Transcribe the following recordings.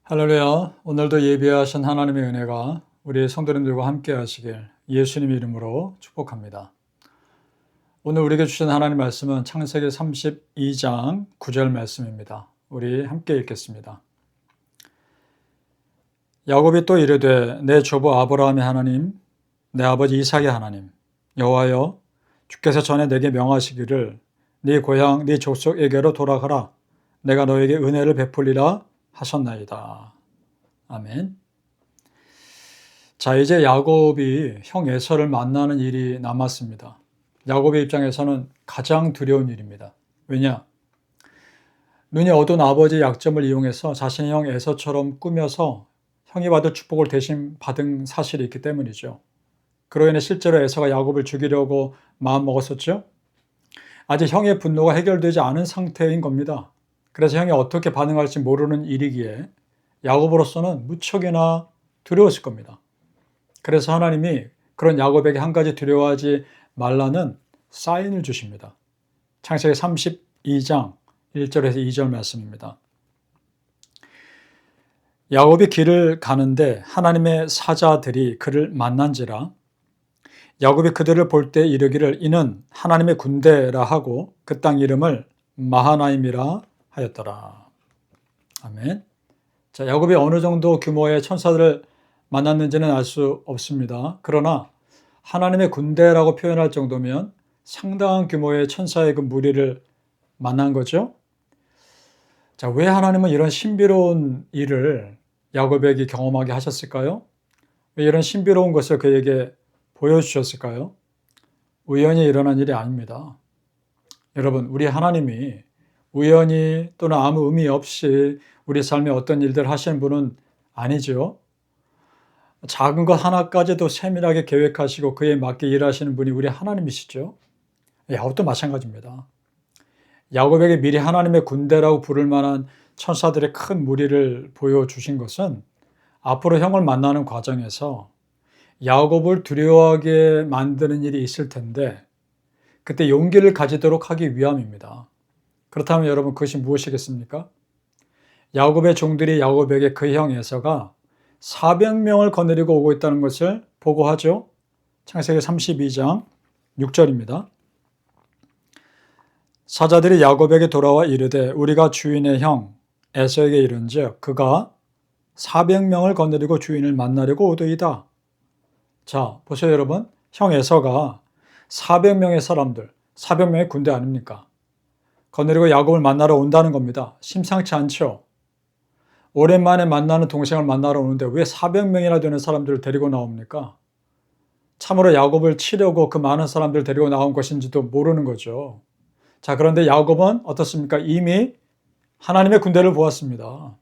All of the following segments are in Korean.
할렐루야. 오늘도 예비하신 하나님의 은혜가 우리 성도님들과 함께 하시길 예수님 이름으로 축복합니다. 오늘 우리에게 주신 하나님 말씀은 창세기 32장 9절 말씀입니다. 우리 함께 읽겠습니다. 야곱이 또 이르되 내 조부 아브라함의 하나님, 내 아버지 이삭의 하나님, 여호와여, 주께서 전에 내게 명하시기를 네 고향 네 족속에게로 돌아가라. 내가 너에게 은혜를 베풀리라 하셨나이다. 아멘. 자, 이제 야곱이 형 에서를 만나는 일이 남았습니다. 야곱의 입장에서는 가장 두려운 일입니다. 왜냐? 눈이 어두운 아버지의 약점을 이용해서 자신의 형 에서처럼 꾸며서 형이 받을 축복을 대신 받은 사실이 있기 때문이죠. 그로 인해 실제로 에서가 야곱을 죽이려고 마음먹었었죠. 아직 형의 분노가 해결되지 않은 상태인 겁니다. 그래서 형이 어떻게 반응할지 모르는 일이기에 야곱으로서는 무척이나 두려웠을 겁니다. 그래서 하나님이 그런 야곱에게 한 가지 두려워하지 말라는 사인을 주십니다. 창세기 32장 1절에서 2절 말씀입니다. 야곱이 길을 가는데 하나님의 사자들이 그를 만난지라. 야곱이 그들을 볼 때 이르기를 이는 하나님의 군대라 하고 그 땅 이름을 마하나임이라 하였더라. 아멘. 자, 야곱이 어느 정도 규모의 천사들을 만났는지는 알 수 없습니다. 그러나 하나님의 군대라고 표현할 정도면 상당한 규모의 천사의 그 무리를 만난 거죠. 자, 왜 하나님은 이런 신비로운 일을 야곱에게 경험하게 하셨을까요? 왜 이런 신비로운 것을 그에게 보여주셨을까요? 우연히 일어난 일이 아닙니다. 여러분, 우리 하나님이 우연히 또는 아무 의미 없이 우리 삶에 어떤 일들 하시는 분은 아니죠. 작은 것 하나까지도 세밀하게 계획하시고 그에 맞게 일하시는 분이 우리 하나님이시죠. 야곱도 마찬가지입니다. 야곱에게 미리 하나님의 군대라고 부를 만한 천사들의 큰 무리를 보여주신 것은 앞으로 형을 만나는 과정에서 야곱을 두려워하게 만드는 일이 있을 텐데 그때 용기를 가지도록 하기 위함입니다. 그렇다면 여러분 그것이 무엇이겠습니까? 야곱의 종들이 야곱에게 그 형 에서가 400명을 거느리고 오고 있다는 것을 보고하죠. 창세기 32장 6절입니다. 사자들이 야곱에게 돌아와 이르되 우리가 주인의 형 에서에게 이른즉 그가 400명을 거느리고 주인을 만나려고 오더이다. 자, 보세요 여러분. 형 에서가 400명의 사람들, 400명의 군대 아닙니까? 거느리고 야곱을 만나러 온다는 겁니다. 심상치 않죠? 오랜만에 만나는 동생을 만나러 오는데 왜 400명이나 되는 사람들을 데리고 나옵니까? 참으로 야곱을 치려고 그 많은 사람들을 데리고 나온 것인지도 모르는 거죠. 자, 그런데 야곱은 어떻습니까? 이미 하나님의 군대를 보았습니다.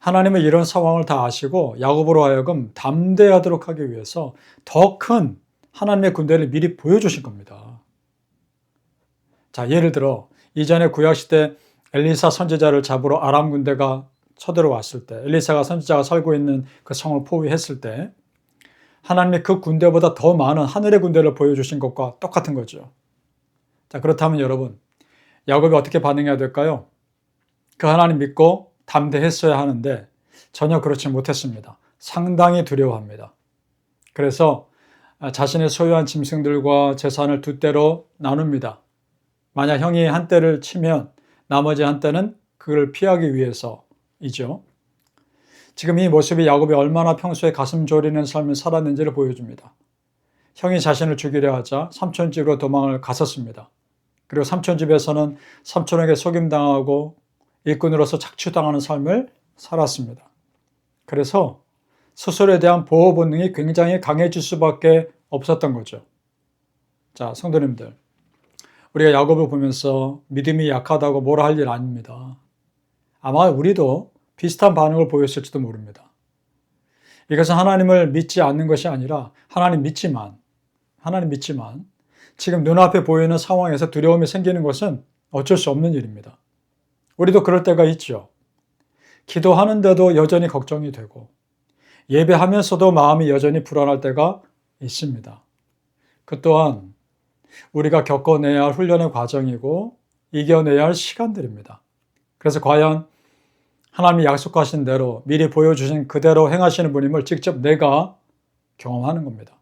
하나님은 이런 상황을 다 아시고 야곱으로 하여금 담대하도록 하기 위해서 더 큰 하나님의 군대를 미리 보여주신 겁니다. 자, 예를 들어 이전에 구약시대 엘리사 선지자를 잡으러 아람 군대가 쳐들어왔을 때 엘리사가 선지자가 살고 있는 그 성을 포위했을 때 하나님이 그 군대보다 더 많은 하늘의 군대를 보여주신 것과 똑같은 거죠. 자, 그렇다면 여러분 야곱이 어떻게 반응해야 될까요? 그 하나님 믿고 담대했어야 하는데 전혀 그렇지 못했습니다. 상당히 두려워합니다. 그래서 자신의 소유한 짐승들과 재산을 두 떼로 나눕니다. 만약 형이 한 떼를 치면 나머지 한 떼는 그걸 피하기 위해서이죠. 지금 이 모습이 야곱이 얼마나 평소에 가슴 졸이는 삶을 살았는지를 보여줍니다. 형이 자신을 죽이려 하자 삼촌 집으로 도망을 갔었습니다. 그리고 삼촌 집에서는 삼촌에게 속임당하고 일꾼으로서 착취당하는 삶을 살았습니다. 그래서 스스로에 대한 보호 본능이 굉장히 강해질 수밖에 없었던 거죠. 자, 성도님들, 우리가 야곱을 보면서 믿음이 약하다고 뭐라 할 일 아닙니다. 아마 우리도 비슷한 반응을 보였을지도 모릅니다. 이것은 하나님을 믿지 않는 것이 아니라 하나님 믿지만 지금 눈앞에 보이는 상황에서 두려움이 생기는 것은 어쩔 수 없는 일입니다. 우리도 그럴 때가 있죠. 기도하는데도 여전히 걱정이 되고 예배하면서도 마음이 여전히 불안할 때가 있습니다. 그 또한 우리가 겪어내야 할 훈련의 과정이고 이겨내야 할 시간들입니다. 그래서 과연 하나님이 약속하신 대로 미리 보여주신 그대로 행하시는 분임을 직접 내가 경험하는 겁니다.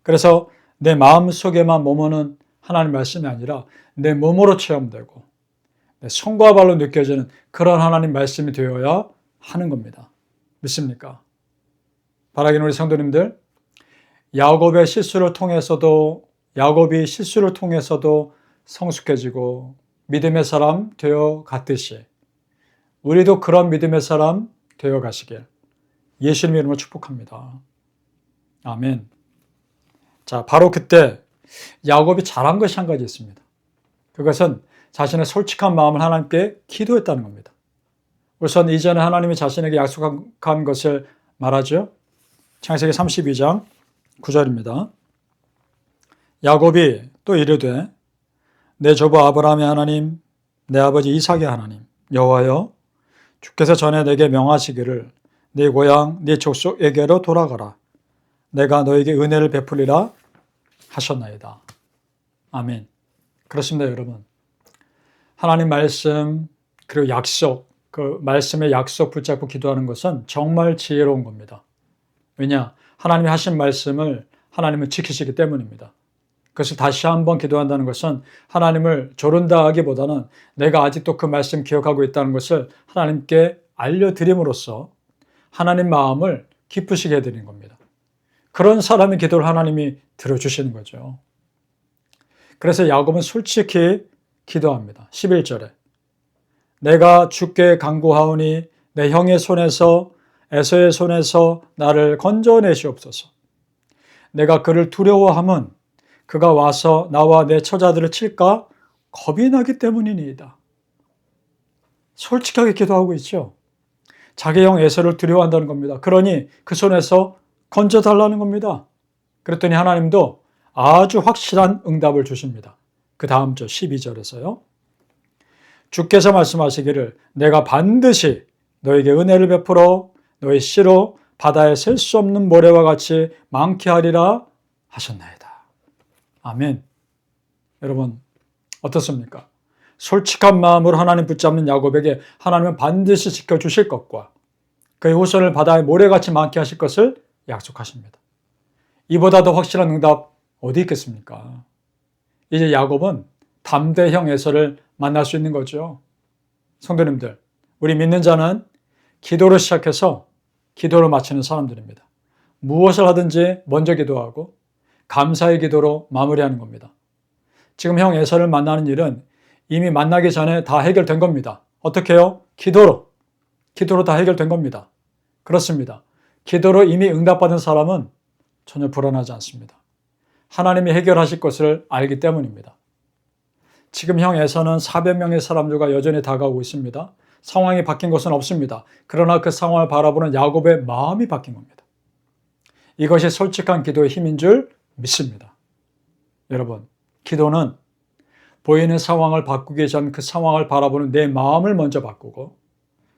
그래서 내 마음속에만 머무는 하나님 말씀이 아니라 내 몸으로 체험되고 내 손과 발로 느껴지는 그런 하나님 말씀이 되어야 하는 겁니다. 믿습니까? 바라기는 우리 성도님들, 야곱이 실수를 통해서도 성숙해지고 믿음의 사람 되어 갔듯이 우리도 그런 믿음의 사람 되어 가시길 예수님 이름으로 축복합니다. 아멘. 자, 바로 그때 야곱이 잘한 것이 한 가지 있습니다. 그것은 자신의 솔직한 마음을 하나님께 기도했다는 겁니다. 우선 이전에 하나님이 자신에게 약속한 것을 말하죠. 창세기 32장 9절입니다. 야곱이 또 이르되 내 조부 아브라함의 하나님, 내 아버지 이삭의 하나님 여호와여, 주께서 전에 내게 명하시기를 네 고향 네 족속에게로 돌아가라. 내가 너에게 은혜를 베풀리라 하셨나이다. 아멘. 그렇습니다, 여러분. 하나님 말씀 그리고 약속, 그 말씀의 약속 붙잡고 기도하는 것은 정말 지혜로운 겁니다. 왜냐? 하나님이 하신 말씀을 하나님은 지키시기 때문입니다. 그것을 다시 한번 기도한다는 것은 하나님을 조른다 하기보다는 내가 아직도 그 말씀 기억하고 있다는 것을 하나님께 알려드림으로써 하나님 마음을 기쁘시게 해드리는 겁니다. 그런 사람의 기도를 하나님이 들어주시는 거죠. 그래서 야곱은 솔직히 기도합니다. 11절에 내가 주께 간구하오니 내 형의 손에서 에서의 손에서 나를 건져내시옵소서. 내가 그를 두려워함은 그가 와서 나와 내 처자들을 칠까 겁이 나기 때문이니이다. 솔직하게 기도하고 있죠. 자기 형 에서를 두려워한다는 겁니다. 그러니 그 손에서 건져달라는 겁니다. 그랬더니 하나님도 아주 확실한 응답을 주십니다. 그 다음 절 12절에서요. 주께서 말씀하시기를 내가 반드시 너에게 은혜를 베풀어 너의 씨로 바다에 셀 수 없는 모래와 같이 많게 하리라 하셨나이다. 아멘. 여러분 어떻습니까? 솔직한 마음으로 하나님 붙잡는 야곱에게 하나님은 반드시 지켜주실 것과 그의 후손을 바다에 모래같이 많게 하실 것을 약속하십니다. 이보다 더 확실한 응답 어디 있겠습니까? 이제 야곱은 담대형 에서를 만날 수 있는 거죠. 성도님들, 우리 믿는 자는 기도로 시작해서 기도로 마치는 사람들입니다. 무엇을 하든지 먼저 기도하고 감사의 기도로 마무리하는 겁니다. 지금 형 에서를 만나는 일은 이미 만나기 전에 다 해결된 겁니다. 어떻게 해요? 기도로 다 해결된 겁니다. 그렇습니다. 기도로 이미 응답받은 사람은 전혀 불안하지 않습니다. 하나님이 해결하실 것을 알기 때문입니다. 지금 형 에서는 400명의 사람들과 여전히 다가오고 있습니다. 상황이 바뀐 것은 없습니다. 그러나 그 상황을 바라보는 야곱의 마음이 바뀐 겁니다. 이것이 솔직한 기도의 힘인 줄 믿습니다. 여러분, 기도는 보이는 상황을 바꾸기 전 그 상황을 바라보는 내 마음을 먼저 바꾸고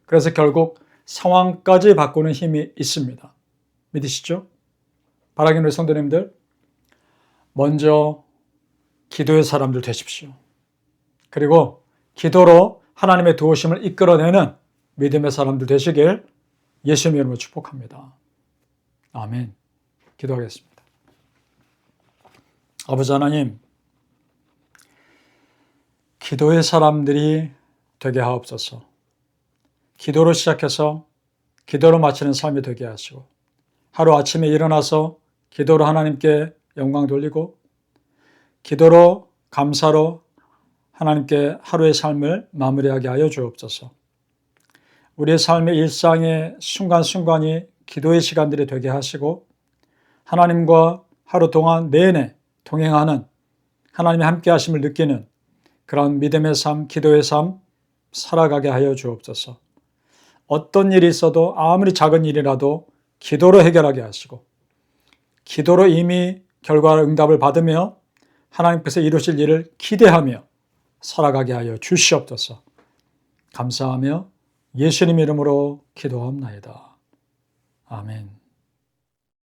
그래서 결국 상황까지 바꾸는 힘이 있습니다. 믿으시죠? 바라기는 우리 성도님들, 먼저 기도의 사람들 되십시오. 그리고 기도로 하나님의 도우심을 이끌어내는 믿음의 사람들 되시길 예수님 이름으로 축복합니다. 아멘. 기도하겠습니다. 아버지 하나님, 기도의 사람들이 되게 하옵소서. 기도로 시작해서 기도로 마치는 삶이 되게 하시고 하루 아침에 일어나서 기도로 하나님께 영광 돌리고 기도로 감사로 하나님께 하루의 삶을 마무리하게 하여 주옵소서. 우리의 삶의 일상의 순간순간이 기도의 시간들이 되게 하시고 하나님과 하루 동안 내내 동행하는 하나님의 함께 하심을 느끼는 그런 믿음의 삶, 기도의 삶 살아가게 하여 주옵소서. 어떤 일이 있어도 아무리 작은 일이라도 기도로 해결하게 하시고 기도로 이미 결과를 응답을 받으며 하나님께서 이루실 일을 기대하며 살아가게 하여 주시옵소서. 감사하며 예수님 이름으로 기도합나이다. 아멘.